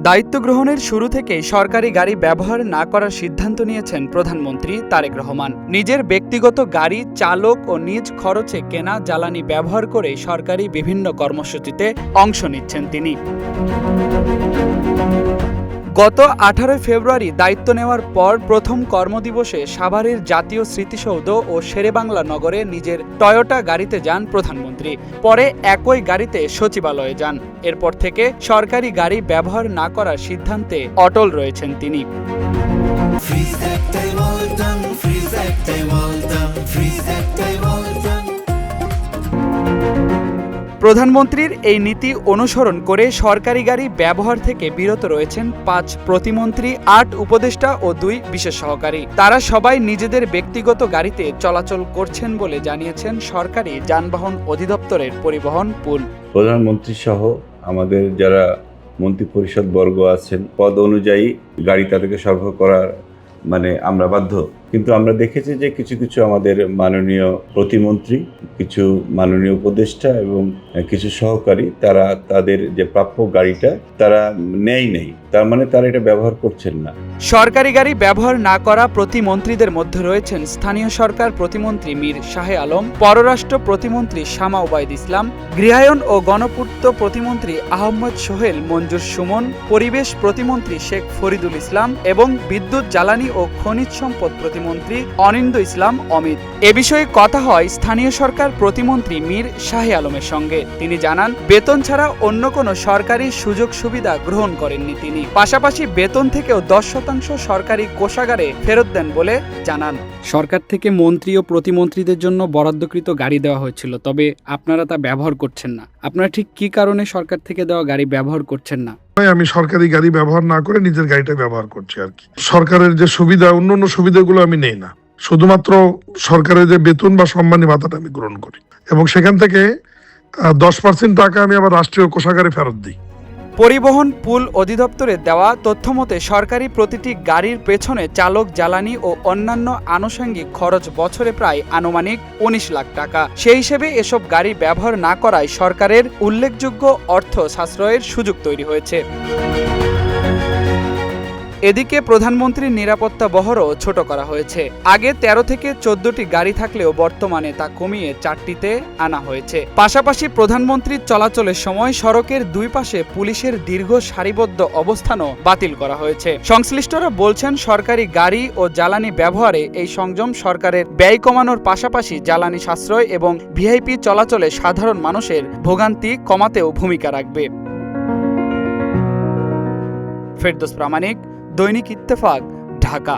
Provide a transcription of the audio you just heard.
দায়িত্ব গ্রহণের শুরু থেকেই সরকারি গাড়ি ব্যবহার না করার সিদ্ধান্ত নিয়েছেন প্রধানমন্ত্রী তারেক রহমান। নিজের ব্যক্তিগত গাড়ি চালক ও নিজ খরচে কেনা জ্বালানি ব্যবহার করে সরকারি বিভিন্ন কর্মসূচিতে অংশ নিচ্ছেন তিনি। গত 18 ফেব্রুয়ারি দায়িত্ব নেওয়ার পর প্রথম কর্মদিবসে সাভারের জাতীয় স্মৃতিসৌধ ও শেরেবাংলা নগরে নিজের টয়োটা গাড়িতে যান প্রধানমন্ত্রী। পরে একই গাড়িতে সচিবালয়ে যান। এরপর থেকে সরকারি গাড়ি ব্যবহার না করার সিদ্ধান্তে অটল রয়েছেন তিনি। প্রধানমন্ত্রীর এই নীতি অনুসরণ করে সরকারি গাড়ি ব্যবহার থেকে বিরত রয়েছেন 5 প্রতিমন্ত্রী, 8 উপদেষ্টা ও 2 বিশেষ সহকারী। তারা সবাই নিজেদের ব্যক্তিগত গাড়িতে চলাচল করছেন বলে জানিয়েছেন সরকারি যানবাহন অধিদপ্তরের পরিবহন পুল। প্রধানমন্ত্রী সহ আমাদের যারা মন্ত্রিপরিষদ বর্গ আছেন, পদ অনুযায়ী গাড়ি তাদেরকে সরবরাহ করার আমরা বাধ্য। কিন্তু আমরা দেখেছি যে কিছু কিছু আমাদের মাননীয় প্রতিমন্ত্রী, কিছু মাননীয় উপদেষ্টা এবং কিছু সহকারী তারা তাদের যে প্রাপ্য গাড়িটা তারা নেই, তার তারা এটা ব্যবহার করছেন না। সরকারি গাড়ি ব্যবহার না করা প্রতিমন্ত্রীদের মধ্যে রয়েছেন স্থানীয় সরকার প্রতিমন্ত্রী মীর শাহে আলম, পররাষ্ট্র প্রতিমন্ত্রী শামা ওবায়দ ইসলাম, গৃহায়ন ও গণপূর্ত প্রতিমন্ত্রী আহমদ সোহেল মঞ্জুর সুমন, পরিবেশ প্রতিমন্ত্রী শেখ ফরিদুল ইসলাম এবং বিদ্যুৎ, জ্বালানি ও খনিজ সম্পদ প্রতিমন্ত্রী অনিন্দ ইসলাম অমিত। এ বিষয়ে কথা হয় স্থানীয় সরকার প্রতিমন্ত্রী মীর শাহে আলমের সঙ্গে। তিনি জানান, বেতন ছাড়া অন্য কোনো সরকারি সুযোগ সুবিধা গ্রহণ করেননি তিনি। পাশাপাশি বেতন থেকেও 10% সরকারি কোষাগারে ফেরত দেন বলে জানান। সরকার থেকে মন্ত্রী ও প্রতিমন্ত্রীদের জন্য বরাদ্দকৃত গাড়ি দেওয়া হয়েছিল, তবে আপনারা তা ব্যবহার করছেন না। আপনারা ঠিক কি কারণে সরকার থেকে দেওয়া গাড়ি ব্যবহার করছেন না? আমি সরকারি গাড়ি ব্যবহার না করে নিজের গাড়িটা ব্যবহার করছি আর কি। সরকারের যে সুবিধা, অন্যান্য সুবিধাগুলো আমি নেই না, শুধুমাত্র সরকারের যে বেতন বা সম্মানী ভাতাটা আমি গ্রহণ করি এবং সেখান থেকে 10% টাকা আমি আবার রাষ্ট্রীয় কোষাগারে ফেরত দিই। পরিবহন পুল অধিদপ্তরের দেওয়া তথ্যমতে সরকারি প্রতিটি গাড়ির পেছনে চালক, জ্বালানি ও অন্যান্য আনুষঙ্গিক খরচ বছরে প্রায় আনুমানিক 19 লাখ টাকা। সেই হিসেবে এসব গাড়ি ব্যবহার না করায় সরকারের উল্লেখযোগ্য অর্থ সাশ্রয়ের সুযোগ তৈরি হয়েছে। এদিকে প্রধানমন্ত্রীর নিরাপত্তা বহরও ছোট করা হয়েছে। আগে 13 থেকে 14টি গাড়ি থাকলেও বর্তমানে তা কমিয়ে 4টিতে আনা হয়েছে। পাশাপাশি প্রধানমন্ত্রীর চলাচলের সময় সড়কের দুই পাশে পুলিশের দীর্ঘ সারিবদ্ধ অবস্থানও বাতিল করা হয়েছে। সংশ্লিষ্টরা বলছেন, সরকারি গাড়ি ও জ্বালানি ব্যবহারে এই সংযম সরকারের ব্যয় কমানোর পাশাপাশি জ্বালানি সাশ্রয় এবং ভিআইপি চলাচলে সাধারণ মানুষের ভোগান্তি কমাতেও ভূমিকা রাখবে। ফেরদৌস প্রামাণিক, দৈনিক ইত্তেফাক, ঢাকা।